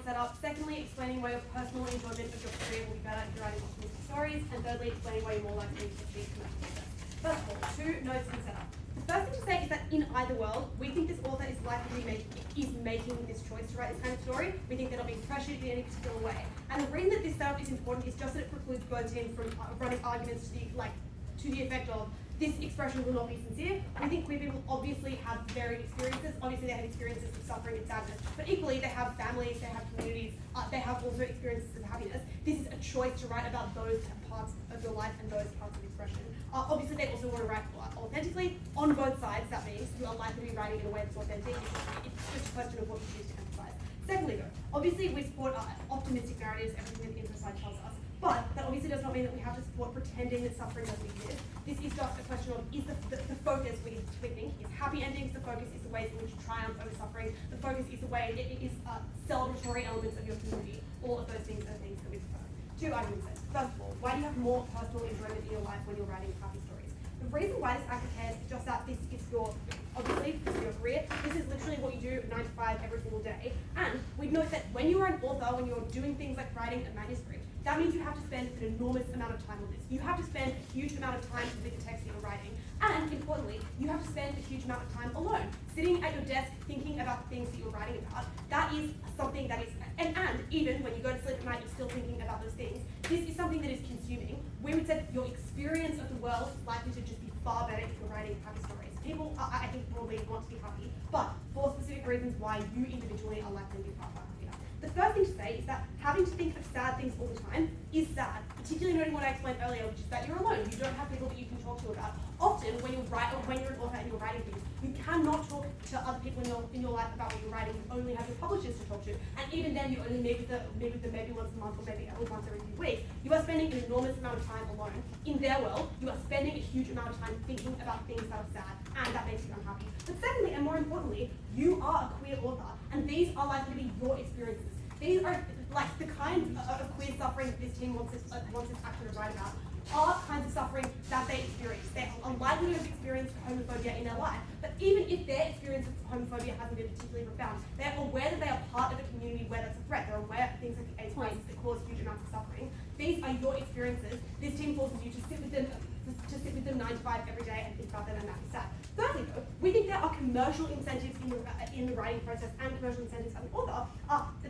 setup. Secondly, explaining why your personal enjoyment of your career will be better if you're writing optimistic stories. And thirdly, explaining why you're more likely to achieve commercial success. First of all, 2 notes on setup. The first thing to say is that in either world, we think this author is likely to be making this choice to write this kind of story. We think they're not being pressured in any particular way. And the reason that this setup is important is just that it precludes both teams from running arguments to the effect of this expression will not be sincere. We think queer people obviously have varied experiences. Obviously, they have experiences of suffering and sadness, but equally, they have families, they have communities, they have also experiences of happiness. This is a choice to write about those parts of your life and those parts of expression. Obviously, they also want to write authentically on both sides. That means you are likely to be writing in a way that's authentic. It's just a question of what you choose to emphasize. Secondly, though, obviously we support optimistic narratives, everything that the intro side tells us. But that obviously does not mean that we have to support pretending that suffering doesn't exist. This is just a question of, is the focus we think is happy endings, the focus is the ways in which you triumph over suffering, the focus is the way it is celebratory elements of your community. All of those things are things that we prefer. 2 arguments then. First of all, why do you have more personal enjoyment in your life when you're writing happy stories? The reason why this actor cares is just that this is your career. This is literally what you do 9 to 5 every single day. And we note that when you are an author, when you're doing things like writing a manuscript, that means you have to spend an enormous amount of time on this. You have to spend a huge amount of time with the text that you're writing. And importantly, you have to spend a huge amount of time alone, sitting at your desk thinking about the things that you're writing about. That is something that is, and even when you go to sleep at night, you're still thinking about those things. This is something that is consuming. We would say that your experience of the world is likely to just be far better if you're writing happy stories. People, I think, probably want to be happy, but for specific reasons why you individually are likely to be far happier. The first thing to say is that having to think of sad things all the time is sad, particularly noting what I explained earlier, which is that you're alone. You don't have people that you can talk to about. Often, when you're an author and you're writing things, you cannot talk to other people in your life about what you're writing. You only have your publishers to talk to, and even then, you only meet with them maybe once a month or maybe once every few weeks. You are spending an enormous amount of time alone. In their world, you are spending a huge amount of time thinking about things that are sad, and that makes you unhappy. But secondly, and more importantly, you are a queer author, and these are likely to be your experiences. These are like the kind of queer suffering that this team wants this actor to write about are kinds of suffering that they experience. They're unlikely to have experienced homophobia in their life, but even if their experience of homophobia hasn't been particularly profound, they're aware that they are part of a community where that's a threat. They're aware of things like the AIDS crisis that cause huge amounts of suffering. These are your experiences. This team forces you to sit with them 9 to 5 every day and think about them, and that is sad. Thirdly, though, we think there are commercial incentives in the writing process and commercial incentives as an author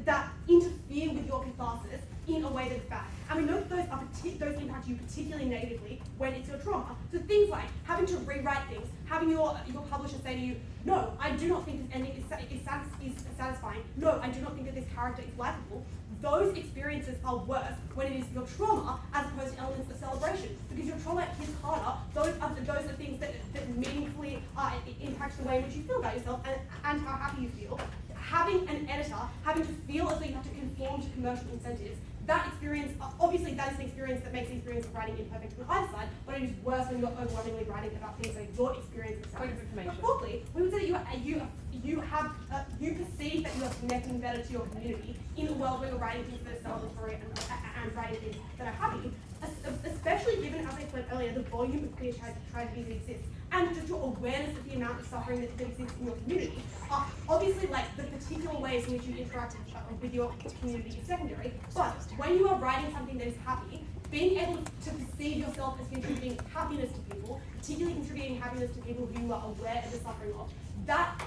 that interfere with your catharsis in a way that's bad. And we know that those impact you particularly negatively when it's your trauma. So things like having to rewrite things, having your publisher say to you, no, I do not think this ending is satisfying. No, I do not think that this character is likable. Those experiences are worse when it is your trauma as opposed to elements of celebration. Because your trauma hits harder. Those are things that meaningfully impact the way in which you feel about yourself and how happy you feel. Having an editor, having to feel as though you have to conform to commercial incentives, that experience, obviously that is an experience that makes the experience of writing imperfect on either side, but it is worse when you're overwhelmingly writing about things like your experience of sadness. But fourthly, we would say that you perceive that you are connecting better to your community in a world where you're writing things that are celebratory and writing things that are happy, especially given, as I explained earlier, the volume of queer tragedy that exists, and just your awareness of the amount of suffering that exists in your community. Obviously, like the particular ways in which you interact with your community is secondary, but when you are writing something that is happy, being able to perceive yourself as contributing happiness to people, particularly contributing happiness to people who you are aware of the suffering of, that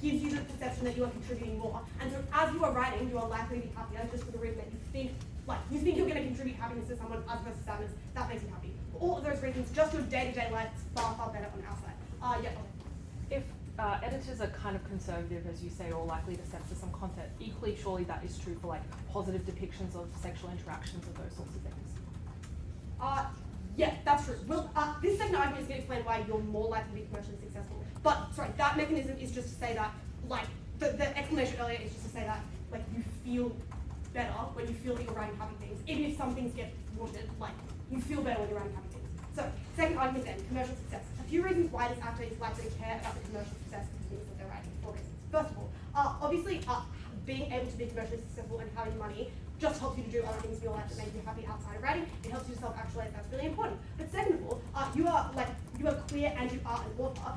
gives you the perception that you are contributing more. And so as you are writing, you are likely to be happier just for the reason that you think you're going to contribute happiness to someone as opposed to sadness. That makes you happy. For all of those reasons, just your day-to-day life is far, far better on our side. If editors are kind of conservative, as you say, or likely to censor some content, equally surely that is true for like positive depictions of sexual interactions or those sorts of things. Yeah, that's true. Well, this second argument is going to explain why you're more likely to be commercially successful. But, sorry, that mechanism is just to say that, like, the explanation earlier is just to say that, like, you feel better when you feel that you're writing happy things. Even if some things get thwarted, like, you feel better when you're writing happy things. So, second argument then, commercial success. A few reasons why this actor is likely to care about the commercial success of the things that they're writing. 4 reasons. First of all, obviously, being able to be commercially successful and having money just helps you to do other things in your life that make you happy outside of writing. It helps you to self-actualize. That's really important. But second of all, you are like you are queer and you are an author,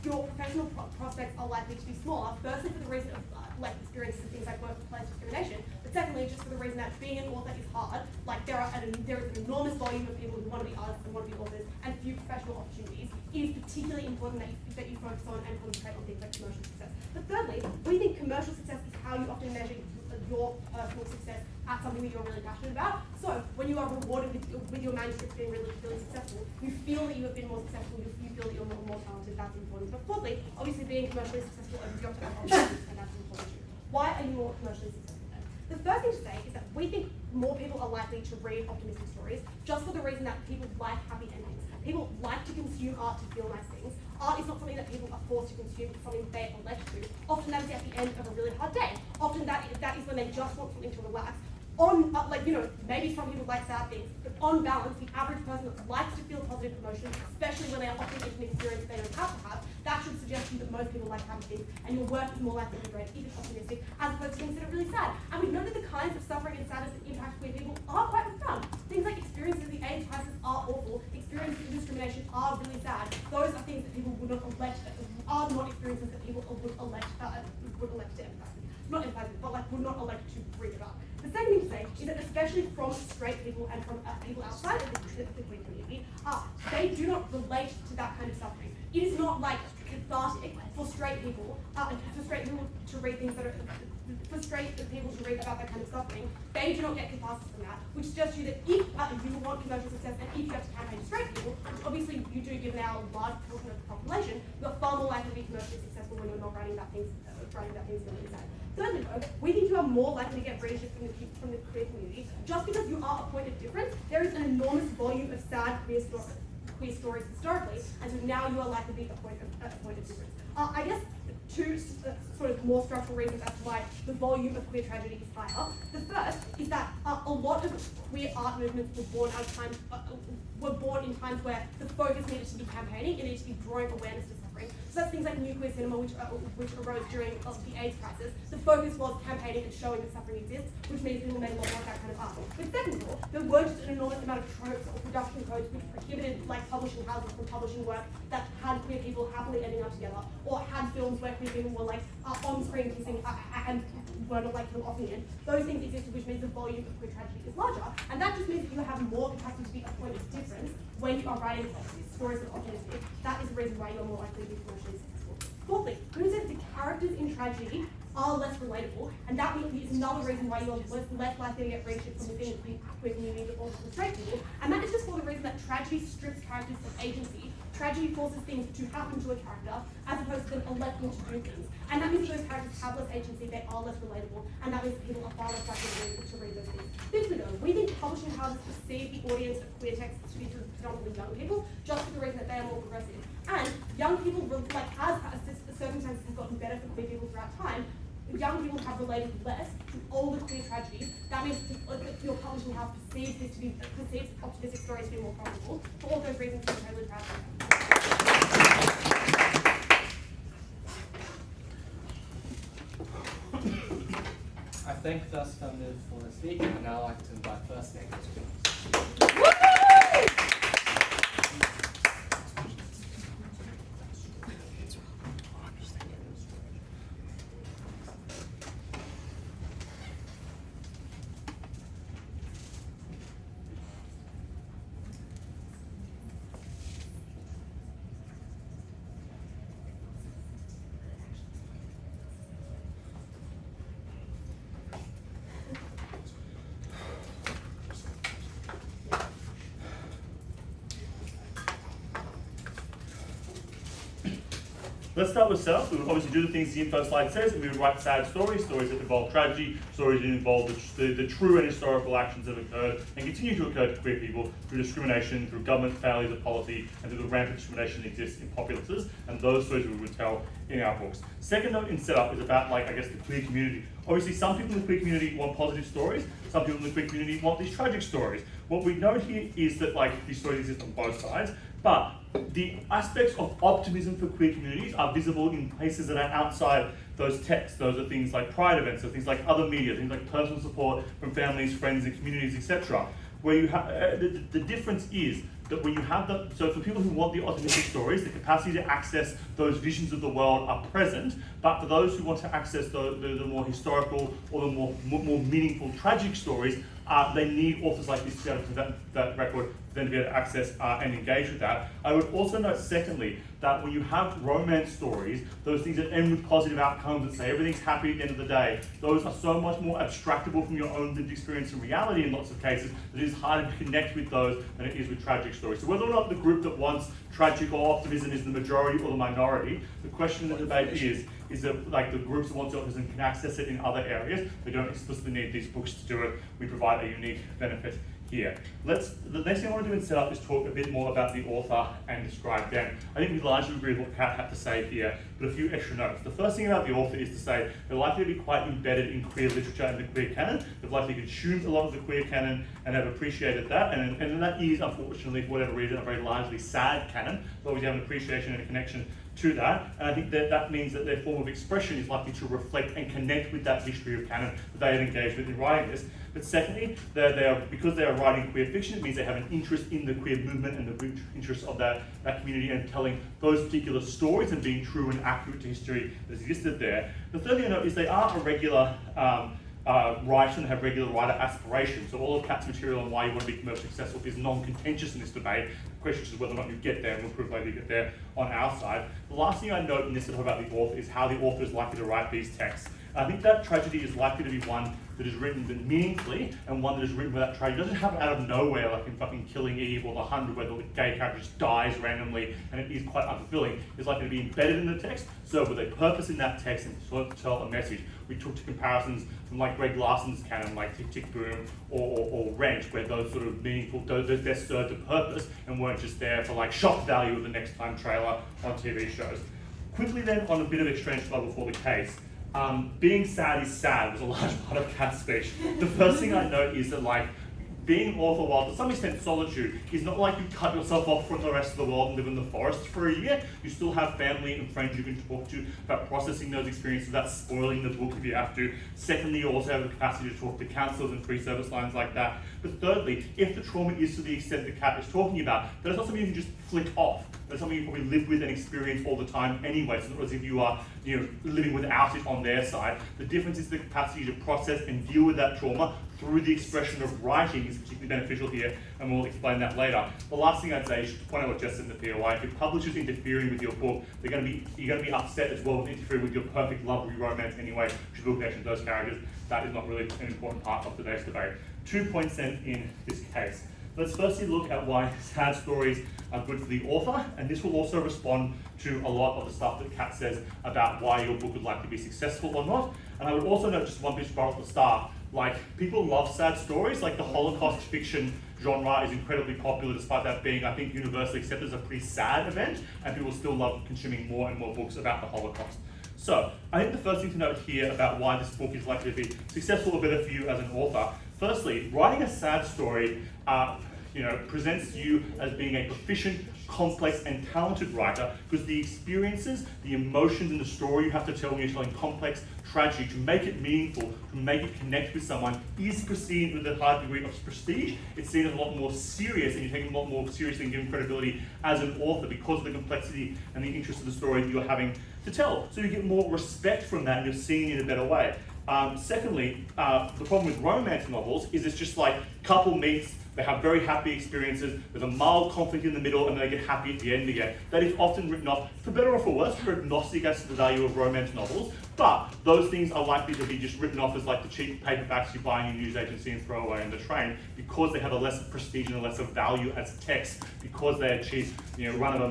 your professional prospects are likely to be smaller, firstly for the reason of like experiences and things like workplace discrimination, but secondly just for the reason that being an author is hard. Like there is an enormous volume of people who want to be artists and want to be authors, and few professional opportunities. It is particularly important that you focus on and concentrate on things like commercial success. But thirdly, we think commercial success is how you often measure your personal success at something that you're really passionate about. So when you are rewarded with your manuscript being really successful, you feel that you have been more successful, you feel that you're more talented, that's important. But fourthly, obviously being commercially successful opens you up to opportunities, and that's important too. Why are you more commercially successful then? The first thing to say is that we think more people are likely to read optimistic stories just for the reason that people like happy endings. People like to consume art to feel nice things. Art is not something that people are forced to consume, it's something they elect to. Often that is at the end of a really hard day. Often that is when they just want something to relax. Maybe some people like sad things, but on balance, the average person that likes to feel positive emotions, especially when they are opting into an experience they don't have to have, that should suggest to you that most people like happy things, and your work is more likely to be read if it's optimistic, as opposed to things that are really sad. And we know that the kinds of suffering and sadness that impact queer people are quite profound. Things like experiences of the AIDS crisis are awful, experiences of discrimination are really sad. Those are things that people would not elect, are not experiences that people would elect to empathize with. Not empathize with, but would not elect to read about. The second thing to say is that especially from straight people and from people outside of the queer community, they do not relate to that kind of suffering. It is not like cathartic for straight people, to read things that are, for straight people to read about that kind of suffering. They do not get catharsis from that, which suggests to you that if you want commercial success and if you have to campaign to straight people, which obviously you do given our large portion of the population, you're far more likely to be commercially successful when you're not writing about things really sad. Thirdly, though, we think you are more likely to get readership from the queer community. Just because you are a point of difference, there is an enormous volume of sad queer stories historically, and so now you are likely to be a point of difference. I guess two sort of more structural reasons as to why the volume of queer tragedy is higher. The first is that a lot of queer art movements were born in times where the focus needed to be campaigning, it needed to be drawing awareness to suffering. So that's things like New Queer Cinema, which arose during the AIDS crisis. The focus was campaigning and showing that suffering exists, which means people made a lot more of that kind of art. But second of all, there were just an enormous amount of tropes or production codes which prohibited publishing houses from publishing work that had queer people happily ending up together, or had films where queer people were on screen kissing and were not killed off in the end. Those things existed, which means the volume of queer tragedy is larger, and that just means that you have more capacity to be a point of difference when you are writing stories that are optimistic. That is the reason why you are more likely to be commercially successful. Fourthly, we said the characters in tragedy are less relatable, and that is another reason why you are less likely to get readership from within the queer community or from straight people, and that is just for the reason that tragedy strips characters of agency. Tragedy forces things to happen to a character as opposed to them electing to do things. And that means that those characters have less agency, they are less relatable, and that means that people are far less likely to read those things. Fifthly though, we think publishing houses perceive the audience of queer texts to be predominantly young people, just for the reason that they are more progressive. And young people, as circumstances have gotten better for queer people throughout time, young people have related less to older queer tragedies. That means that your publishing house perceives optimistic stories to be more profitable. For all those reasons, we're totally proud of them. I thank Thus Feminine for the speaking, and now I'd like to invite First Names to join us. Let's start with setup. We would obviously do the things the info slide says, and we would write sad stories, stories that involve tragedy, stories that involve the true and historical actions that have occurred and continue to occur to queer people through discrimination, through government failures of policy, and through the rampant discrimination that exists in populaces, and those stories we would tell in our books. Second note in setup is about, the queer community. Obviously, some people in the queer community want positive stories, some people in the queer community want these tragic stories. What we note here is that, these stories exist on both sides, but the aspects of optimism for queer communities are visible in places that are outside those texts. Those are things like pride events, so things like other media, things like personal support from families, friends, and communities, etc. Where you have the difference is that when you have so for people who want the authentic stories, the capacity to access those visions of the world are present, but for those who want to access the more historical or the more meaningful tragic stories, they need authors like this to be able to have that record, then to be able to access and engage with that. I would also note, secondly, that when you have romance stories, those things that end with positive outcomes that say everything's happy at the end of the day, those are so much more abstractable from your own lived experience and reality in lots of cases that it is harder to connect with those than it is with tragic stories. So whether or not the group that wants tragic or optimism is the majority or the minority, the question in the debate is that like the groups that want optimism can access it in other areas. They don't explicitly need these books to do it. We provide a unique benefit here. The next thing I want to do in setup is talk a bit more about the author and describe them. I think we largely agree with what Kat had to say here, but a few extra notes. The first thing about the author is to say they're likely to be quite embedded in queer literature and the queer canon. They've likely consumed a lot of the queer canon and have appreciated that, and that is, unfortunately, for whatever reason, a very largely sad canon, but we have an appreciation and a connection to that, and I think that means that their form of expression is likely to reflect and connect with that history of canon that they have engaged with in writing this. But secondly, because they are writing queer fiction, it means they have an interest in the queer movement and the interest of that community and telling those particular stories and being true and accurate to history that has existed there. The third thing I know is they are a regular writer and have regular writer aspirations. So all of Kat's material on why you want to be commercially successful is non-contentious in this debate. The question is whether or not you get there, and we'll prove later you get there on our side. The last thing I note in this about the author is how the author is likely to write these texts. I think that tragedy is likely to be one that is written meaningfully and one that is written where that tragedy doesn't happen out of nowhere, like in fucking Killing Eve or The 100, where the gay character just dies randomly and it is quite unfulfilling. It's likely to be embedded in the text, so with a purpose in that text and to tell a message. We took to comparisons from like Greg Larson's canon, like Tick Tick Boom or Wrench, where those sort of meaningful, they served a purpose and weren't just there for like shock value of the next time trailer on TV shows. Quickly then, on a bit of exchange flow before the case, being sad is sad was a large part of Kat's speech. The first thing I note is that like being author, while to some extent solitude, is not like you cut yourself off from the rest of the world and live in the forest for a year. You still have family and friends you can talk to about processing those experiences without spoiling the book if you have to. Secondly, you also have the capacity to talk to counsellors and free service lines like that. But thirdly, if the trauma is to the extent that Kat is talking about, that is not something you can just flick off. That's something you probably live with and experience all the time anyway. It's not as if you are living without it on their side. The difference is the capacity to process and deal with that trauma through the expression of writing is particularly beneficial here, and we'll explain that later. The last thing I'd say is to point out what Jess said in the POI. If your publisher's interfering with your book, you're going to be upset as well with interfering with your perfect lovely romance anyway, which is a connection to those characters. That is not really an important part of today's debate. 2 points then in this case. Let's firstly look at why sad stories are good for the author, and this will also respond to a lot of the stuff that Kat says about why your book would likely be successful or not. And I would also note just one bit right at the start, like people love sad stories, like the Holocaust fiction genre is incredibly popular despite that being, I think, universally accepted as a pretty sad event, and people still love consuming more and more books about the Holocaust. So, I think the first thing to note here about why this book is likely to be successful or better for you as an author, firstly, writing a sad story presents you as being a proficient, complex, and talented writer because the experiences, the emotions, and the story you have to tell when you're telling complex tragedy to make it meaningful, to make it connect with someone, is perceived with a high degree of prestige. It's seen as a lot more serious, and you're taken a lot more seriously and given credibility as an author because of the complexity and the interest of the story that you're having to tell. So you get more respect from that, and you're seen in a better way. Secondly, the problem with romance novels is it's just like couple meets, they have very happy experiences, there's a mild conflict in the middle, and they get happy at the end again. That is often written off, for better or for worse, for agnostic as to the value of romance novels, but those things are likely to be just written off as like the cheap paperbacks you buy in your news agency and throw away in the train because they have a less prestige and a lesser value as text because they achieve one of a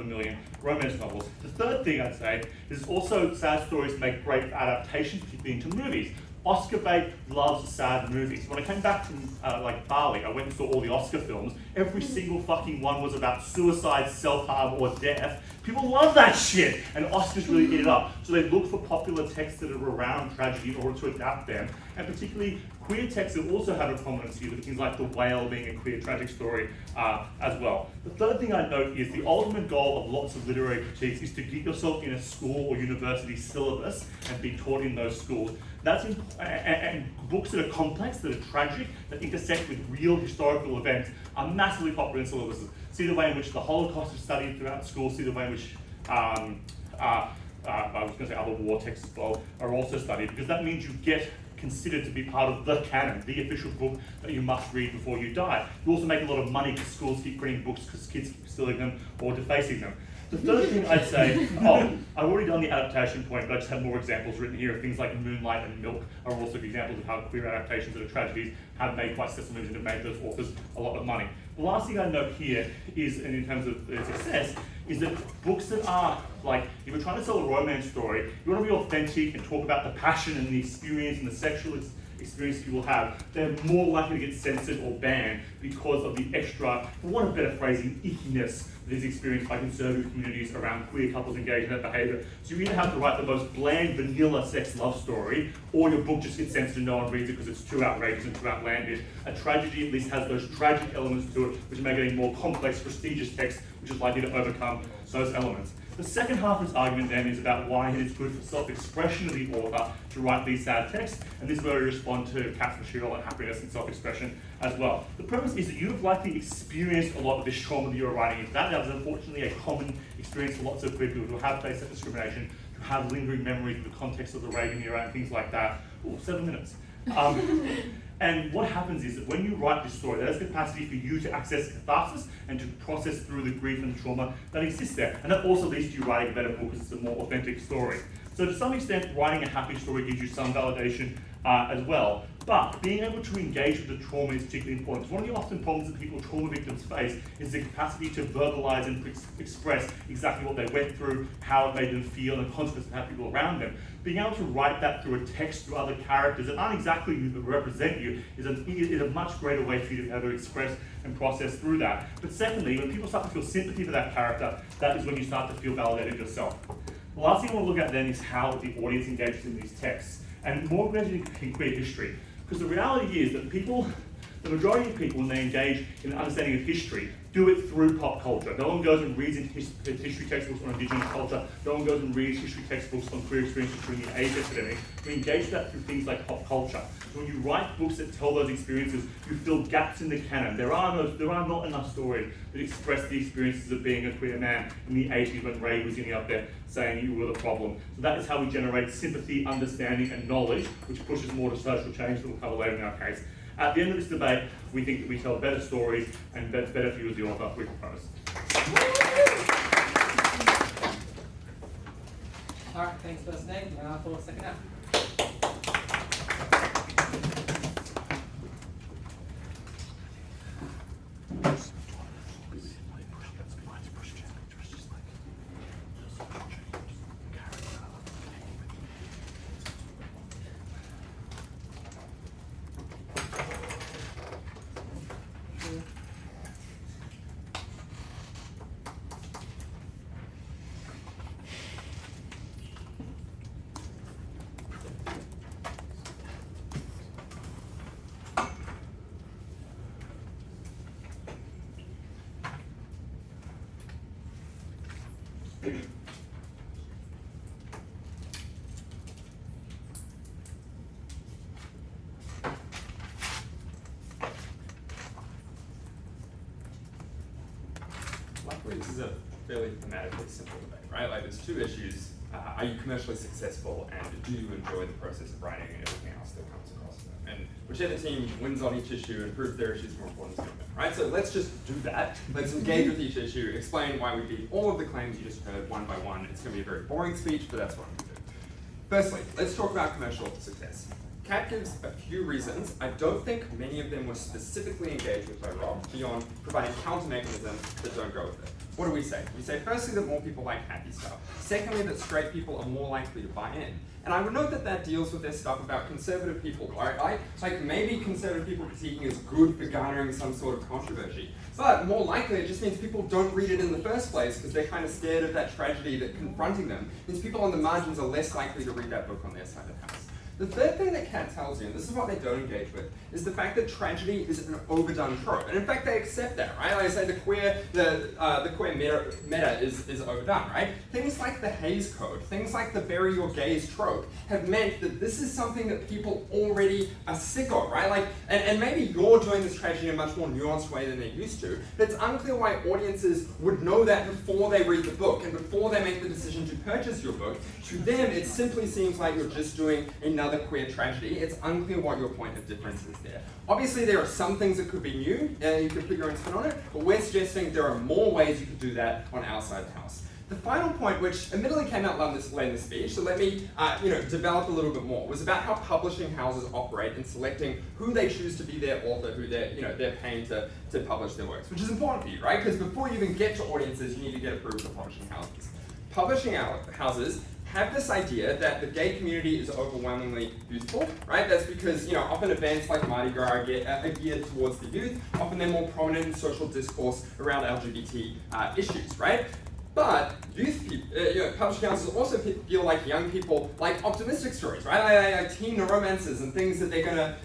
million romance novels. The third thing I'd say is also sad stories make great adaptations, particularly into movies. Oscar bait loves sad movies. When I came back from Barrie, I went and saw all the Oscar films. Every single fucking one was about suicide, self-harm, or death. People love that shit, and Oscars really eat it up. So they look for popular texts that are around tragedy in order to adapt them. and particularly queer texts that also have a prominence here, things like The Whale being a queer tragic story as well. The third thing I'd note is the ultimate goal of lots of literary critiques is to get yourself in a school or university syllabus and be taught in those schools. That's and books that are complex, that are tragic, that intersect with real historical events are massively popular in syllabuses. See the way in which the Holocaust is studied throughout school, see the way in which I was going to say other war texts as well are also studied, because that means you get considered to be part of the canon, the official book that you must read before you die. You also make a lot of money because schools keep printing books because kids keep stealing them or defacing them. The third thing I'd say, I've already done the adaptation point, but I just have more examples written here. Things like Moonlight and Milk are also examples of how queer adaptations that are tragedies have made quite successful movies and have made those authors a lot of money. The last thing I note here is, and in terms of their success, is that books that are like, if you're trying to tell a romance story, you want to be authentic and talk about the passion and the experience and the sexual experience you will have, they're more likely to get censored or banned because of the extra, for want of better phrasing, ickiness that is experienced by conservative communities around queer couples engaged in that behaviour. So you either have to write the most bland, vanilla sex love story, or your book just gets censored and no one reads it because it's too outrageous and too outlandish. A tragedy at least has those tragic elements to it, which make it a more complex, prestigious text, which is likely to overcome those elements. The second half of this argument then is about why it is good for self-expression of the author to write these sad texts, and this is where we respond to Kat's material on happiness and self-expression as well. The premise is that you have likely experienced a lot of this trauma that you're writing into. That is unfortunately a common experience for lots of queer people who have faced that discrimination, who have lingering memories of the context of the Reagan era and things like that. Ooh, 7 minutes. And what happens is that when you write this story, that has the capacity for you to access catharsis and to process through the grief and the trauma that exists there. And that also leads to you writing a better book because it's a more authentic story. So to some extent, writing a happy story gives you some validation as well. But being able to engage with the trauma is particularly important. One of the often problems that people, trauma victims, face is the capacity to verbalize and express exactly what they went through, how it made them feel, and the consequences of how people around them. Being able to write that through a text, through other characters that aren't exactly you but represent you, is a much greater way for you to be able to express and process through that. But secondly, when people start to feel sympathy for that character, that is when you start to feel validated yourself. The last thing I want to look at then is how the audience engages in these texts, and more engaging in queer history. Because the reality is that people, the majority of people, when they engage in an understanding of history, do it through pop culture. No one goes and reads history textbooks on Indigenous culture. No one goes and reads history textbooks on queer experiences during the AIDS epidemic. We engage that through things like pop culture. So when you write books that tell those experiences, you fill gaps in the canon. There are not enough stories that express the experiences of being a queer man in the 80s when Ray was up there saying you were the problem. So that is how we generate sympathy, understanding, and knowledge, which pushes more to social change that we'll cover later in our case. At the end of this debate, we think that we tell better stories, and that's better for you as the author, we propose. All right, thanks first name. Now for second half. Luckily, this is a fairly thematically simple debate, right? Like, there's two issues. Are you commercially successful, and do you enjoy the process of writing and everything else that comes across them? And whichever team wins on each issue and proves their issue is more important to them, right? So let's just do that. Let's engage with each issue, explain why we beat all of the claims you just heard one by one. It's going to be a very boring speech, but that's what I'm going to do. Firstly, let's talk about commercial success. Kat gives a few reasons. I don't think many of them were specifically engaged with by Rob, beyond providing counter mechanisms that don't go with it. What do we say? We say firstly that more people like happy stuff. Secondly, that straight people are more likely to buy in. And I would note that that deals with this stuff about conservative people, right? Like maybe conservative people critiquing is good for garnering some sort of controversy. But more likely, it just means people don't read it in the first place because they're kind of scared of that tragedy that confronting them. It means people on the margins are less likely to read that book on their side of the house. The third thing that Cat tells you, and this is what they don't engage with, is the fact that tragedy is an overdone trope. And in fact, they accept that, right? Like I say, the queer meta is overdone, right? Things like the Hays Code, things like the bury your gays trope have meant that this is something that people already are sick of, right? Like, and maybe you're doing this tragedy in a much more nuanced way than they're used to, but it's unclear why audiences would know that before they read the book and before they make the decision to purchase your book. To them, it simply seems like you're just doing another queer tragedy. It's unclear what your point of difference is there. Obviously, there are some things that could be new, and you could put your own spin on it, but we're suggesting there are more ways you could do that on our side of the house. The final point, which admittedly came out late in the speech, so let me develop a little bit more, was about how publishing houses operate in selecting who they choose to be their author, who they're paying to publish their works, which is important for you, right? Because before you even get to audiences, you need to get approved for publishing houses. Publishing houses have this idea that the gay community is overwhelmingly youthful, right? That's because, often events like Mardi Gras are geared towards the youth. Often they're more prominent in social discourse around LGBT issues, right? But youth people, publishing houses also feel like young people like optimistic stories, right? Like teen romances and things that they're gonna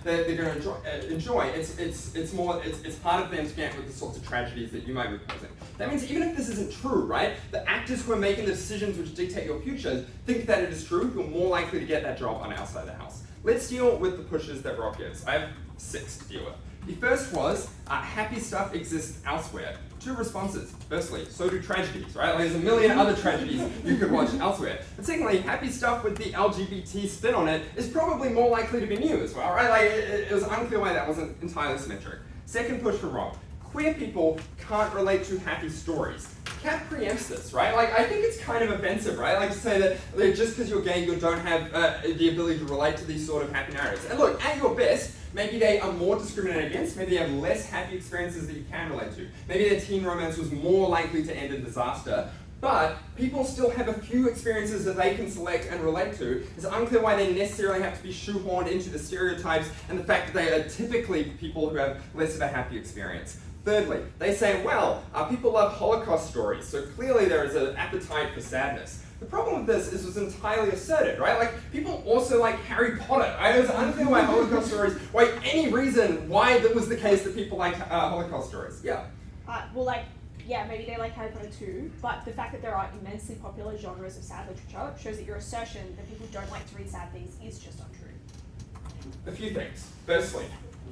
enjoy. It's harder for them to get with the sorts of tragedies that you might be posing. That means even if this isn't true, right? The actors who are making the decisions which dictate your future think that it is true. You're more likely to get that job on our side of the house. Let's deal with the pushes that Rob gives. I have 6 to deal with. The first was, happy stuff exists elsewhere. 2 responses. Firstly, so do tragedies, right? Like, there's a million other tragedies you could watch elsewhere. But secondly, happy stuff with the LGBT spin on it is probably more likely to be new as well, right? Like, it was unclear why that wasn't entirely symmetric. Second push for Rob. Queer people can't relate to happy stories. Cat preempts this, right? Like, I think it's kind of offensive, right? Like to say that just because you're gay, you don't have the ability to relate to these sort of happy narratives. And look, at your best, maybe they are more discriminated against, maybe they have less happy experiences that you can relate to. Maybe their teen romance was more likely to end in disaster. But people still have a few experiences that they can select and relate to. It's unclear why they necessarily have to be shoehorned into the stereotypes and the fact that they are typically people who have less of a happy experience. Thirdly, they say, well, people love Holocaust stories, so clearly there is an appetite for sadness. The problem with this is it was entirely asserted, right? Like, people also like Harry Potter. It was unclear why Holocaust stories, why any reason why that was the case that people like Holocaust stories. Yeah. Maybe they like Harry Potter too, but the fact that there are immensely popular genres of sad literature shows that your assertion that people don't like to read sad things is just untrue. A few things. Firstly,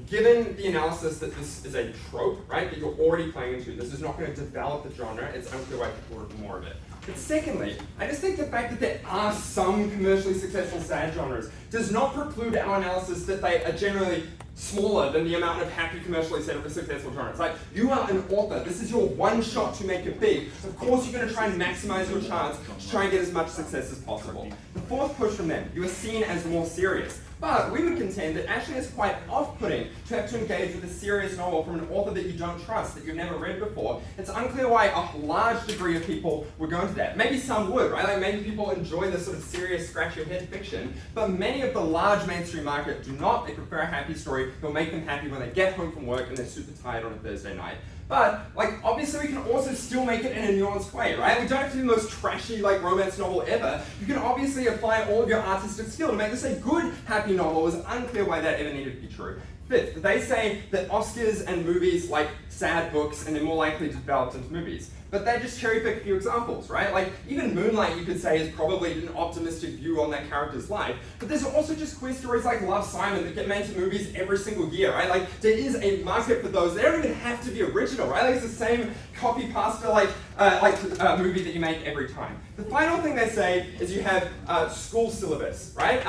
given the analysis that this is a trope, right, that you're already playing into, this is not going to develop the genre, it's unclear why people want more of it. But secondly, I just think the fact that there are some commercially successful sad genres does not preclude our analysis that they are generally smaller than the amount of happy commercially successful genres. Like, you are an author, this is your one shot to make it big. Of course you're going to try and maximize your chance to try and get as much success as possible. The fourth push from them, you are seen as more serious. But we would contend that actually it's quite off-putting to have to engage with a serious novel from an author that you don't trust, that you've never read before. It's unclear why a large degree of people would go into that. Maybe some would, right? Like, maybe people enjoy this sort of serious, scratch-your-head fiction, but many of the large mainstream market do not. They prefer a happy story. They'll make them happy when they get home from work and they're super tired on a Thursday night. But, obviously we can also still make it in a nuanced way, right? We don't have to do the most trashy, romance novel ever. You can obviously apply all of your artistic skill to make this a good, happy novel. It was unclear why that ever needed to be true. Fifth, they say that Oscars and movies like sad books and they're more likely to develop into movies. But they just cherry pick a few examples, right? Even Moonlight, you could say, is probably an optimistic view on that character's life. But there's also just queer stories like Love, Simon that get made into movies every single year, right? There is a market for those. They don't even have to be original, right? It's the same copy pasta movie that you make every time. The final thing they say is you have school syllabus, right?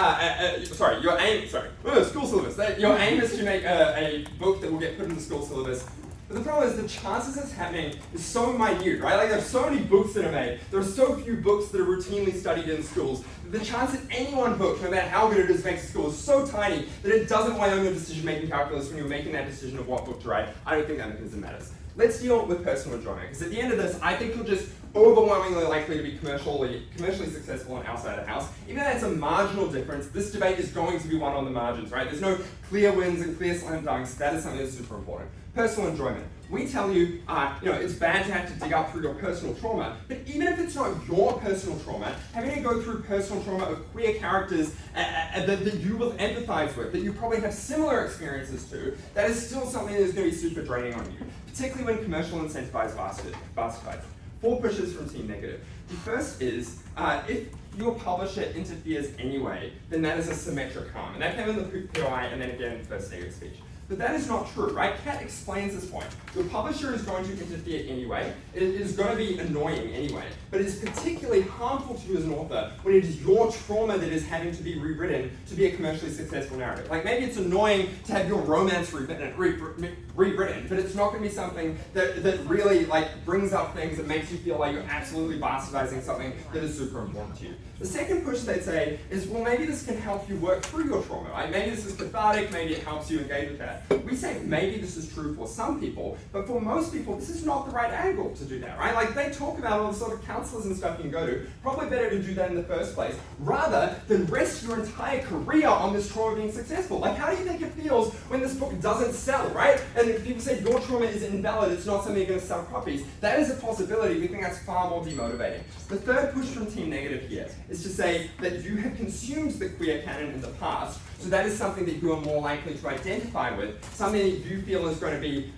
School syllabus. Your aim is to make a book that will get put in the school syllabus. But the problem is the chances it's happening is so minute, right? There's so many books that are made. There are so few books that are routinely studied in schools. The chance that any one book, no matter how good it is, makes a school is so tiny that it doesn't weigh on your decision-making calculus when you're making that decision of what book to write. I don't think that mechanism matters. Let's deal with personal enjoyment, because at the end of this, I think you're just overwhelmingly likely to be commercially successful on our side of the house. Even though it's a marginal difference, this debate is going to be won on the margins, right? There's no clear wins and clear slam dunks. That is something that's super important. personal enjoyment. We tell you, it's bad to have to dig up through your personal trauma, but even if it's not your personal trauma, having to go through personal trauma of queer characters that you will empathize with, that you probably have similar experiences to, that is still something that is going to be super draining on you, particularly when commercial incentivized bastardize. 4 pushes from Team Negative. The first is, if your publisher interferes anyway, then that is a symmetric harm. And that came in the POI and then again in first negative speech. But that is not true, right? Kat explains this point. Your publisher is going to interfere anyway. It is going to be annoying anyway. But it is particularly harmful to you as an author when it is your trauma that is having to be rewritten to be a commercially successful narrative. Like maybe it's annoying to have your romance rewritten, but it's not going to be something that really like brings up things that makes you feel like you're absolutely bastardizing something that is super important to you. The second push they'd say is, well, maybe this can help you work through your trauma, right? Maybe this is cathartic, maybe it helps you engage with that. We say maybe this is true for some people, but for most people, this is not the right angle to do that, right? Like they talk about all the sort of counselors and stuff you can go to. Probably better to do that in the first place, rather than rest your entire career on this trauma being successful. Like how do you think it feels when this book doesn't sell, right? And if people say your trauma is invalid, it's not something you're going to sell copies, that is a possibility. We think that's far more demotivating. The third push from Team Negative here is to say that you have consumed the queer canon in the past, so that is something that you are more likely to identify with, something that you feel is going to be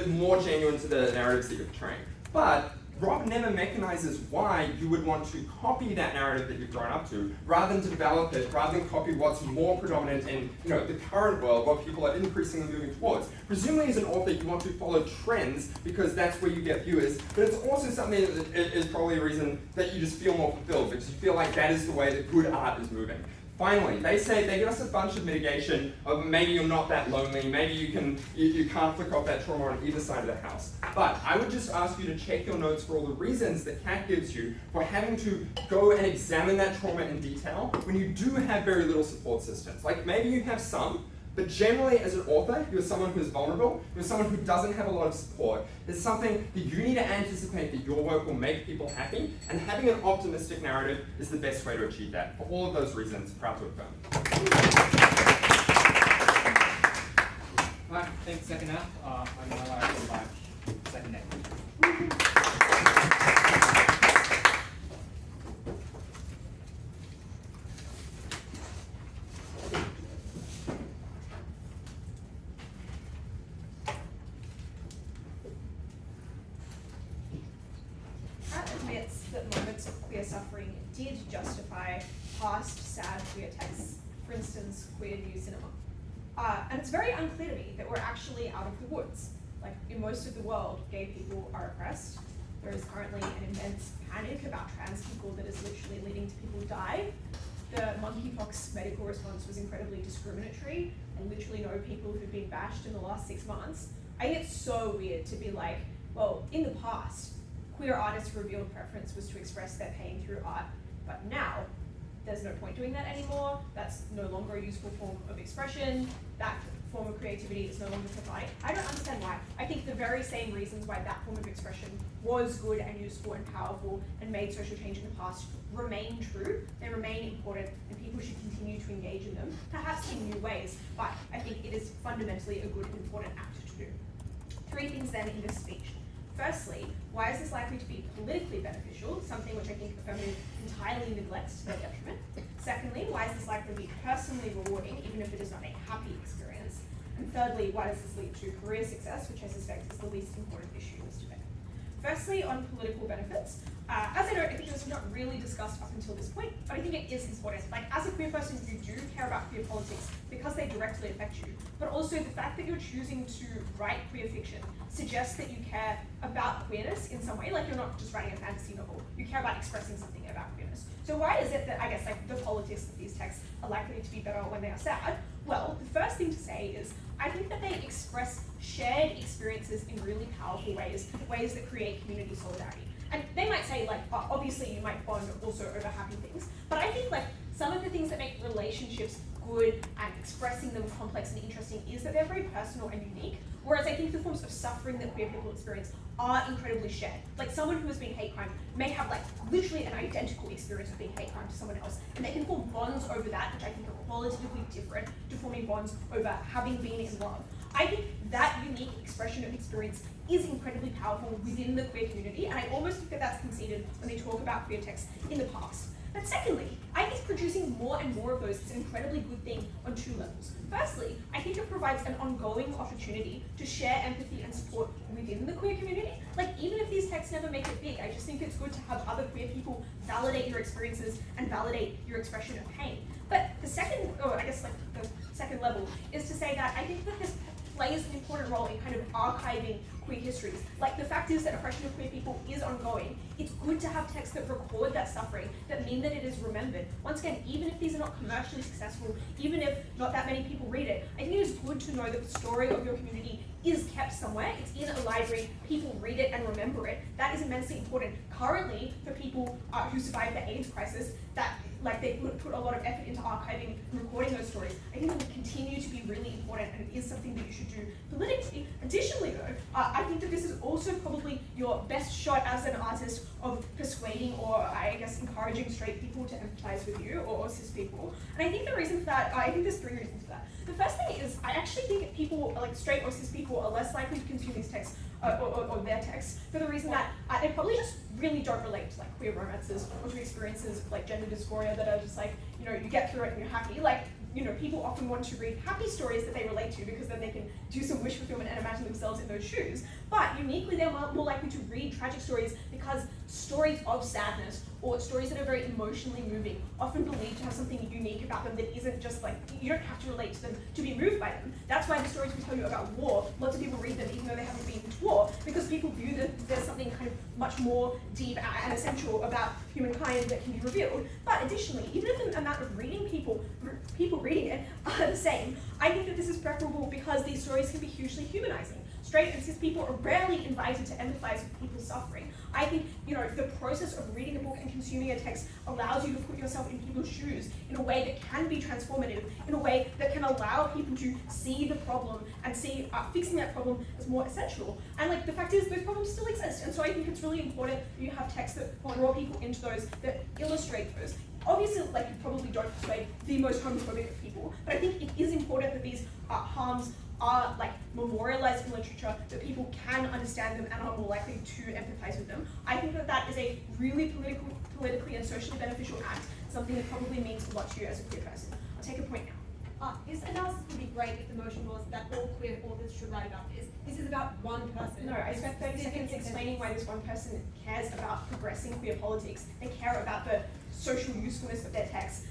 more genuine to the narratives that you're portraying. But Rob never mechanizes why you would want to copy that narrative that you've grown up to, rather than develop it, rather than copy what's more predominant in the current world, what people are increasingly moving towards. Presumably as an author, you want to follow trends because that's where you get viewers, but it's also something that is probably a reason that you just feel more fulfilled, because you feel like that is the way that good art is moving. Finally, they give us a bunch of mitigation of maybe you're not that lonely, maybe you can't flick off that trauma on either side of the house. But I would just ask you to check your notes for all the reasons that Kat gives you for having to go and examine that trauma in detail when you do have very little support systems. Like maybe you have some, but generally as an author, you're someone who is vulnerable, you're someone who doesn't have a lot of support. There's something that you need to anticipate that your work will make people happy, and having an optimistic narrative is the best way to achieve that. For all of those reasons, proud to affirm. Alright, thanks, second half. I'm now allowed to invite second name. Admits that moments of queer suffering did justify past sad queer texts, for instance, queer new cinema. And it's very unclear to me that we're actually out of the woods. Like, in most of the world, gay people are oppressed. There is currently an immense panic about trans people that is literally leading to people die. The monkeypox medical response was incredibly discriminatory. I literally know people who've been bashed in the last 6 months. I think it's so weird to be like, well, in the past, queer artists' revealed preference was to express their pain through art, but now there's no point doing that anymore. That's no longer a useful form of expression. That form of creativity is no longer cathartic. I don't understand why. I think the very same reasons why that form of expression was good and useful and powerful and made social change in the past remain true. They remain important, and people should continue to engage in them, perhaps in new ways, but I think it is fundamentally a good and important act to do. 3 things then in this speech. Firstly, why is this likely to be politically beneficial, something which I think affirmative entirely neglects to their detriment? Secondly, why is this likely to be personally rewarding, even if it is not a happy experience? And thirdly, why does this lead to career success, which I suspect is the least important issue in this debate? Firstly, on political benefits, as I know, I think this was not really discussed up until this point, but I think it is important. Like, as a queer person, you do care about queer politics because they directly affect you, but also the fact that you're choosing to write queer fiction suggests that you care about queerness in some way. Like, you're not just writing a fantasy novel, you care about expressing something about queerness. So why is it that, I guess, like, the politics of these texts are likely to be better when they are sad? Well, the first thing to say is, I think that they express shared experiences in really powerful ways, ways that create community solidarity. And they might say, like, obviously you might bond also over happy things, but I think, like, some of the things that make relationships good and expressing them complex and interesting is that they're very personal and unique, whereas I think the forms of suffering that queer people experience are incredibly shared. Like, someone who has been hate crime may have, like, literally an identical experience of being hate crime to someone else, and they can form bonds over that, which I think are qualitatively different to forming bonds over having been in love. I think that unique expression of experience is incredibly powerful within the queer community, and I almost think that that's conceded when they talk about queer texts in the past. But secondly, I think producing more and more of those is an incredibly good thing on two levels. Firstly, I think it provides an ongoing opportunity to share empathy and support within the queer community. Like, even if these texts never make it big, I just think it's good to have other queer people validate your experiences and validate your expression of pain. But the second, or I guess like the second level, is to say that I think that this plays an important role in kind of archiving queer histories. Like, the fact is that oppression of queer people is ongoing. It's good to have texts that record that suffering, that mean that it is remembered. Once again, even if these are not commercially successful, even if not that many people read it, I think it is good to know that the story of your community is kept somewhere. It's in a library, people read it and remember it. That is immensely important. Currently, for people who survived the AIDS crisis, that they put a lot of effort into archiving and recording those stories. I think it will continue to be really important, and it is something that you should do politically. Additionally though, I think that this is also probably your best shot as an artist of persuading, or I guess encouraging, straight people to empathize with you, or cis people. And I think the reason for that, I think there's three reasons for that. The first thing is, I actually think people, like straight or cis people, are less likely to consume these texts, or their texts, for the reason that they probably just really don't relate to like queer romances or to experiences of like gender dysphoria that are just like, you know, you get through it and you're happy. Like, you know, people often want to read happy stories that they relate to because then they can do some wish fulfillment and imagine themselves in those shoes. But uniquely, they're more likely to read tragic stories because stories of sadness or stories that are very emotionally moving, often believed to have something unique about them that isn't just like, you don't have to relate to them to be moved by them. That's why the stories we tell you about war, lots of people read them even though they haven't been to war, because people view that there's something kind of much more deep and essential about humankind that can be revealed. But additionally, even if the amount of people reading it are the same, I think that this is preferable because these stories can be hugely humanizing. Straight and cis people are rarely invited to empathize with people's suffering. I think, you know, the process of reading a book and consuming a text allows you to put yourself in people's shoes in a way that can be transformative, in a way that can allow people to see the problem and see fixing that problem as more essential. And like, the fact is, those problems still exist. And so I think it's really important that you have texts that draw people into those, that illustrate those. Obviously, like, you probably don't persuade the most homophobic of people, but I think it is important that these harms are like memorialized in literature, that people can understand them and are more likely to empathize with them. I think that that is a really politically and socially beneficial act, something that probably means a lot to you as a queer person. I'll take a point now. This analysis would be great if the motion was that all queer authors should write about this. This is about one person. No, I spent 30 seconds explaining why this one person cares about progressing queer politics. They care about the social usefulness of their texts.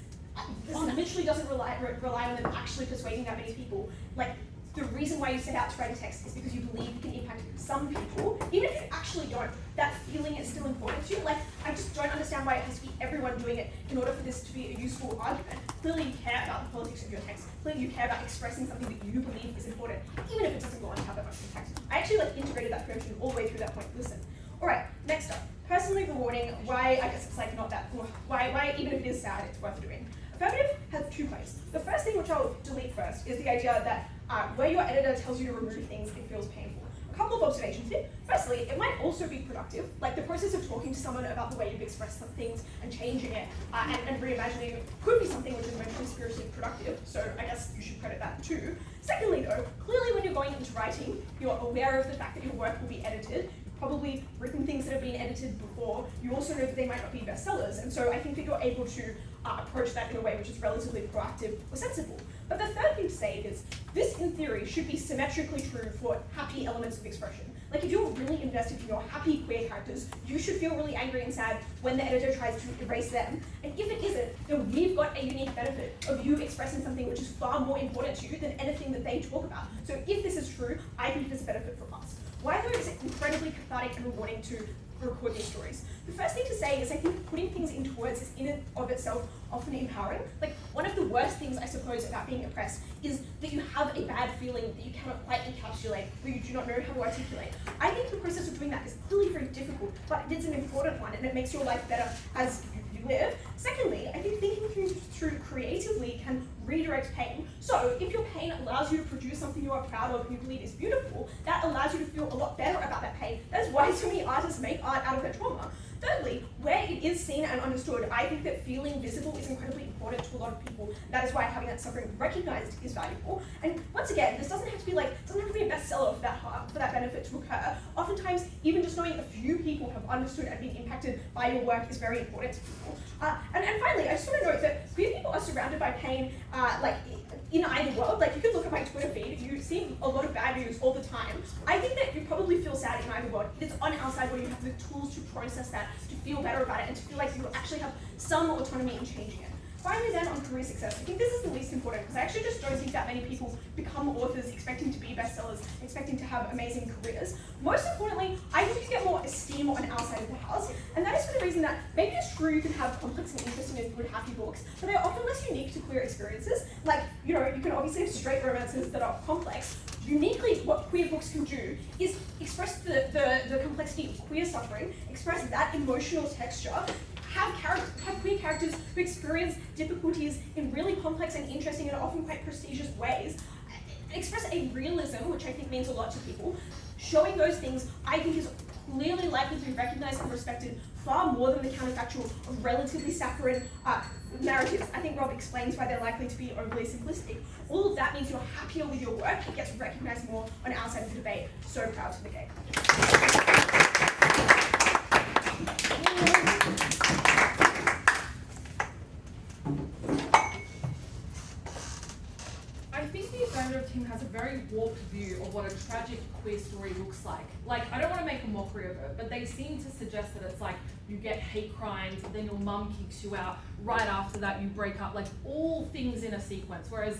This literally doesn't rely on them actually persuading that many people. Like, the reason why you set out to write a text is because you believe you can impact some people. Even if you actually don't, that feeling is still important to you. Like, I just don't understand why it has to be everyone doing it in order for this to be a useful argument. Clearly you care about the politics of your text. Clearly you care about expressing something that you believe is important, even if it doesn't go on to have that much impact. I actually integrated that promotion all the way through that point. Listen. Alright, next up. Personally rewarding, why, I guess it's like not that, why even if it is sad, it's worth doing. Affirmative has two points. The first thing, which I'll delete first, is the idea that where your editor tells you to remove things, it feels painful. A couple of observations here. Firstly, it might also be productive. Like, the process of talking to someone about the way you've expressed some things and changing it and reimagining it could be something which is emotionally, spiritually productive. So I guess you should credit that too. Secondly though, clearly when you're going into writing, you're aware of the fact that your work will be edited. Probably written things that have been edited before. You also know that they might not be bestsellers, and so I think that you're able to approach that in a way which is relatively proactive or sensible. But the third thing to say is, this in theory should be symmetrically true for happy elements of expression. Like, if you're really invested in your happy queer characters, you should feel really angry and sad when the editor tries to erase them. And if it isn't, then we've got a unique benefit of you expressing something which is far more important to you than anything that they talk about. So if this is true, I think there's a benefit for us. Why though is it incredibly cathartic and rewarding to record these stories? The first thing to say is I think putting things into words is in and of itself often empowering. Like, one of the worst things I suppose about being oppressed is that you have a bad feeling that you cannot quite encapsulate, or you do not know how to articulate. I think the process of doing that is clearly very difficult, but it's an important one and it makes your life better as you live. Secondly, I think thinking through creatively can redirect pain. So if your pain allows you to produce something you are proud of and you believe is beautiful, that allows you to feel a lot better about that pain. That's why so many artists make art out of their trauma. Thirdly, where it is seen and understood, I think that feeling visible is incredibly important. important to a lot of people. That is why having that suffering recognized is valuable. And once again, this doesn't have to be a bestseller for that benefit to occur. Oftentimes, even just knowing a few people have understood and been impacted by your work is very important to people. And finally, I just want to note that queer people are surrounded by pain, in either world. Like, you can look at my Twitter feed, you see a lot of bad news all the time. I think that you probably feel sad in either world. It's on our side where you have the tools to process that, to feel better about it, and to feel like you actually have some autonomy in changing it. Finally then, on career success, I think this is the least important, because I actually just don't think that many people become authors expecting to be bestsellers, expecting to have amazing careers. Most importantly, I think you get more esteem on our side of the house, and that is for the reason that maybe it's true you can have complex and interesting and good happy books, but they're often less unique to queer experiences. Like, you can obviously have straight romances that are complex. Uniquely, what queer books can do is express the complexity of queer suffering, express that emotional texture, have queer characters who experience difficulties in really complex and interesting and often quite prestigious ways, express a realism, which I think means a lot to people. Showing those things, I think, is clearly likely to be recognized and respected far more than the counterfactual of relatively saccharine narratives. I think Rob explains why they're likely to be overly simplistic. All of that means you're happier with your work. It gets recognized more on our side of the debate. So proud to be gay. I think the affirmative team has a very warped view of what a tragic queer story looks like. Like, I don't want to make a mockery of it, but they seem to suggest that it's like you get hate crimes, then your mum kicks you out, right after that you break up, like all things in a sequence. Whereas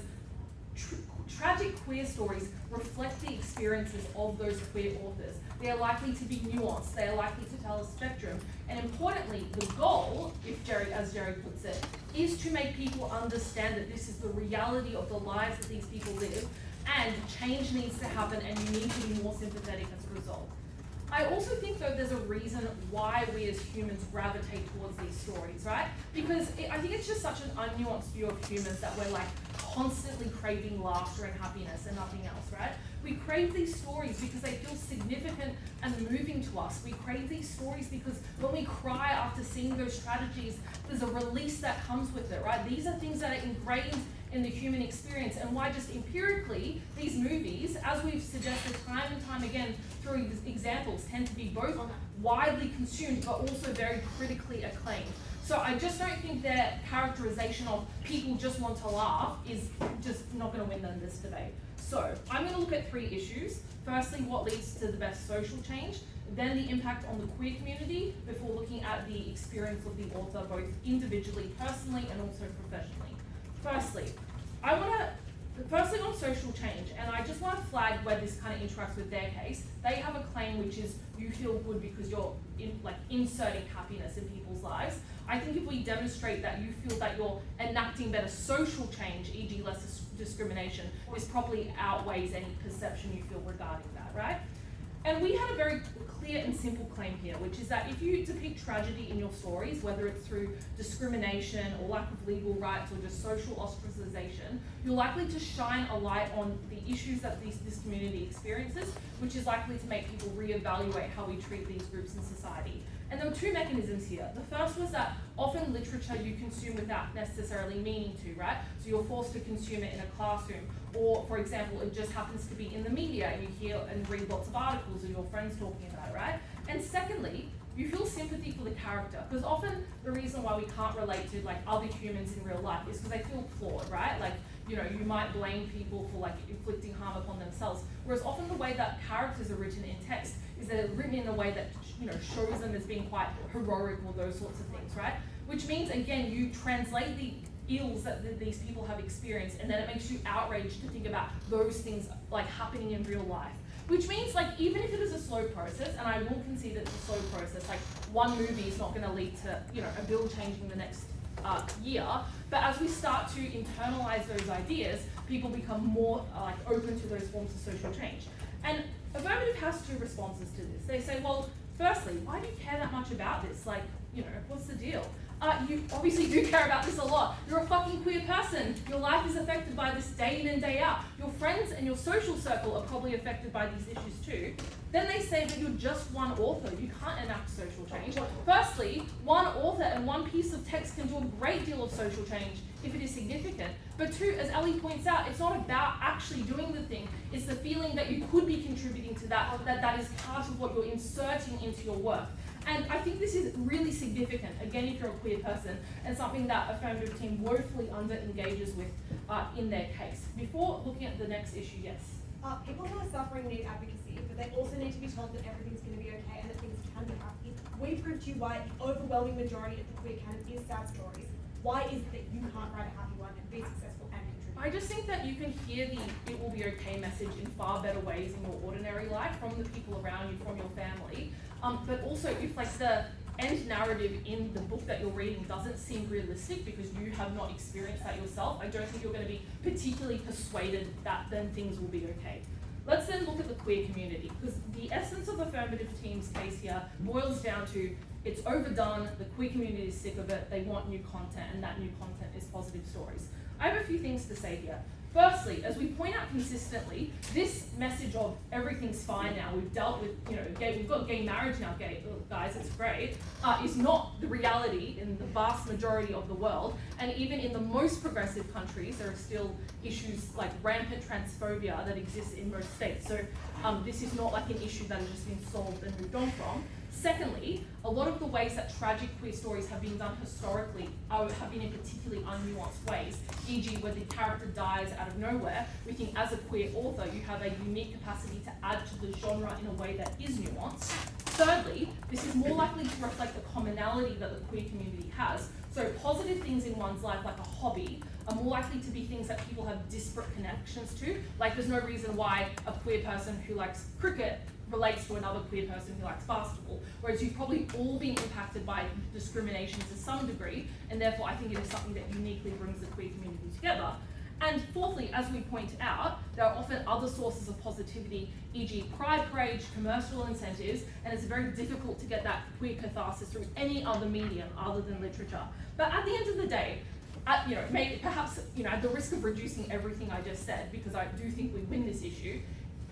tragic queer stories reflect the experiences of those queer authors. They are likely to be nuanced, they are likely to tell a spectrum, and importantly, the goal, as Jerry puts it, is to make people understand that this is the reality of the lives that these people live, and change needs to happen, and you need to be more sympathetic as a result. I also think, though, there's a reason why we as humans gravitate towards these stories, right? Because I think it's just such an unnuanced view of humans that we're like constantly craving laughter and happiness and nothing else, right? We crave these stories because they feel significant and moving to us. We crave these stories because when we cry after seeing those tragedies, there's a release that comes with it, right? These are things that are ingrained in the human experience, and why just empirically these movies, as we've suggested time and time again through examples, tend to be both widely consumed but also very critically acclaimed. So I just don't think their characterization of people just want to laugh is just not going to win them this debate. So I'm going to look at 3 issues. Firstly, what leads to the best social change, then the impact on the queer community, before looking at the experience of the author both individually, personally, and also professionally. Firstly on social change, and I just want to flag where this kind of interacts with their case. They have a claim which is you feel good because you're inserting happiness in people's lives. I think if we demonstrate that you feel that you're enacting better social change, e.g. less discrimination, this probably outweighs any perception you feel regarding that, right? And we had a very clear and simple claim here, which is that if you depict tragedy in your stories, whether it's through discrimination or lack of legal rights or just social ostracization, you're likely to shine a light on the issues that this community experiences, which is likely to make people reevaluate how we treat these groups in society. And there were 2 mechanisms here. The first was that often literature you consume without necessarily meaning to, right? So you're forced to consume it in a classroom, or for example, it just happens to be in the media and you hear and read lots of articles or your friends talking about it, right? And secondly, you feel sympathy for the character, because often the reason why we can't relate to other humans in real life is because they feel flawed, right? You might blame people for inflicting harm upon themselves, whereas often the way that characters are written in text is that they're written in a way that shows them as being quite heroic or those sorts of things, right? Which means, again, you translate the ills that these people have experienced, and then it makes you outraged to think about those things happening in real life. Which means even if it is a slow process, and I will concede that it's a slow process, one movie is not going to lead to a bill changing the next year, but as we start to internalize those ideas, people become more open to those forms of social change. And Affirmative has 2 responses to this. They say, well, firstly, why do you care that much about this? What's the deal? You obviously do care about this a lot. You're a fucking queer person. Your life is affected by this day in and day out. Your friends and your social circle are probably affected by these issues too. Then they say that you're just one author, you can't enact social change. Firstly, one author and one piece of text can do a great deal of social change if it is significant. But two, as Ellie points out, it's not about actually doing the thing. It's the feeling that you could be contributing to that is part of what you're inserting into your work. And I think this is really significant, again, if you're a queer person, and something that Affirmative Team woefully under-engages with in their case. Before looking at the next issue, yes? People who are suffering need advocacy, but they also need to be told that everything's going to be okay and that things can be happy. We prove to you why the overwhelming majority of the queer canon is sad stories. Why is it that you can't write a happy one and be successful and contribute? I just think that you can hear the "it will be okay" message in far better ways in your ordinary life from the people around you, from your family. But also, if like the end narrative in the book that you're reading doesn't seem realistic because you have not experienced that yourself, I don't think you're going to be particularly persuaded that then things will be okay. Let's then look at the queer community, because the essence of Affirmative Team's case here boils down to it's overdone, the queer community is sick of it, they want new content, and that new content is positive stories. I have a few things to say here. Firstly, as we point out consistently, this message of everything's fine now, we've dealt with, we've got gay marriage now, guys, it's great, is not the reality in the vast majority of the world. And even in the most progressive countries, there are still issues like rampant transphobia that exists in most states. So this is not like an issue that has just been solved and moved on from. Secondly, a lot of the ways that tragic queer stories have been done historically have been in particularly unnuanced ways, e.g. where the character dies out of nowhere. We think as a queer author, you have a unique capacity to add to the genre in a way that is nuanced. Thirdly, this is more likely to reflect the commonality that the queer community has. So positive things in one's life, like a hobby, are more likely to be things that people have disparate connections to. Like there's no reason why a queer person who likes cricket relates to another queer person who likes basketball, whereas you've probably all been impacted by discrimination to some degree, and therefore I think it is something that uniquely brings the queer community together. And fourthly, as we point out, there are often other sources of positivity, e.g. pride parades, commercial incentives, and it's very difficult to get that queer catharsis through any other medium other than literature. But at the end of the day, perhaps at the risk of reducing everything I just said, because I do think we win this issue,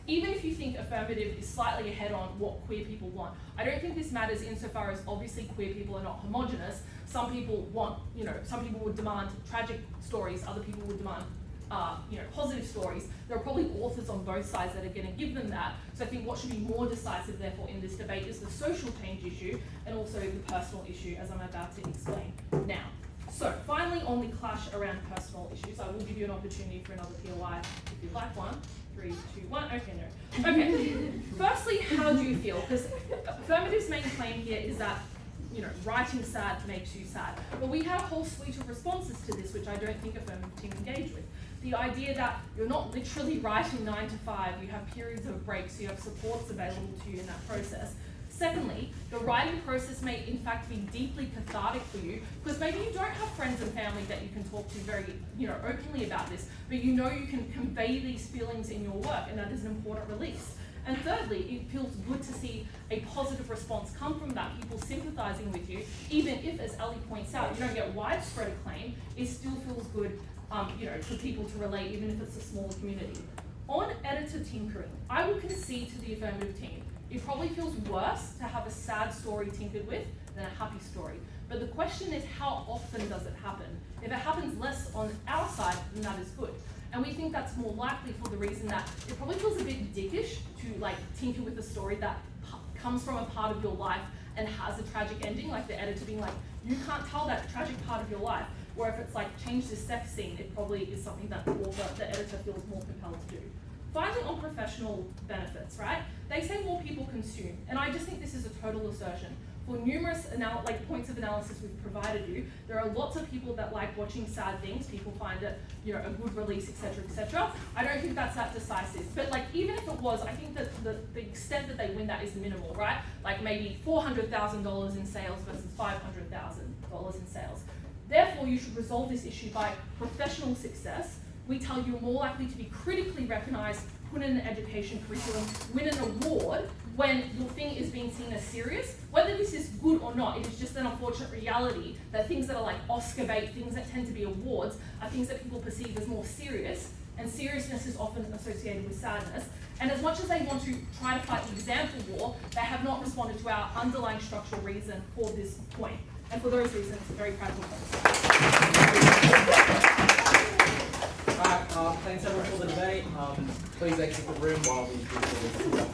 even if you think Affirmative is slightly ahead on what queer people want, I don't think this matters insofar as obviously queer people are not homogenous. Some people want, some people would demand tragic stories, other people would demand, positive stories. There are probably authors on both sides that are going to give them that. So I think what should be more decisive, therefore, in this debate is the social change issue and also the personal issue, as I'm about to explain now. So finally, on the clash around personal issues, I will give you an opportunity for another POI if you'd like one. 3, 2, 1. Okay, no. Okay. Firstly, how do you feel? Because Affirmative's main claim here is that, writing sad makes you sad. But we have a whole suite of responses to this, which I don't think Affirmative Team engage with. The idea that you're not literally writing 9 to 5, you have periods of breaks, you have supports available to you in that process. Secondly, the writing process may in fact be deeply cathartic for you, because maybe you don't have friends and family that you can talk to very, openly about this, but you can convey these feelings in your work, and that is an important release. And thirdly, it feels good to see a positive response come from that, people sympathizing with you, even if, as Ellie points out, you don't get widespread acclaim, it still feels good, for people to relate, even if it's a smaller community. On editor tinkering, I will concede to the Affirmative Team. It probably feels worse to have a sad story tinkered with than a happy story. But the question is, how often does it happen? If it happens less on our side, then that is good. And we think that's more likely for the reason that it probably feels a bit dickish to tinker with a story that comes from a part of your life and has a tragic ending, like the editor being like, you can't tell that tragic part of your life. Or if it's change this sex scene, it probably is something that the editor feels more compelled to do. Finally, on professional benefits, right? They say more people consume, and I just think this is a total assertion. For numerous points of analysis we've provided you, there are lots of people that like watching sad things. People find it, a good release, etc., etc. I don't think that's that decisive. But even if it was, I think that the extent that they win that is minimal, right? Maybe $400,000 in sales versus $500,000 in sales. Therefore, you should resolve this issue by professional success. We tell you you're more likely to be critically recognized, put in an education curriculum, win an award when your thing is being seen as serious. Whether this is good or not, it is just an unfortunate reality that things that are Oscar bait, things that tend to be awards, are things that people perceive as more serious and seriousness is often associated with sadness. And as much as they want to try to fight the example war, they have not responded to our underlying structural reason for this point. And for those reasons, very practical points. Alright, thanks everyone for the debate. Please exit the room while we do this.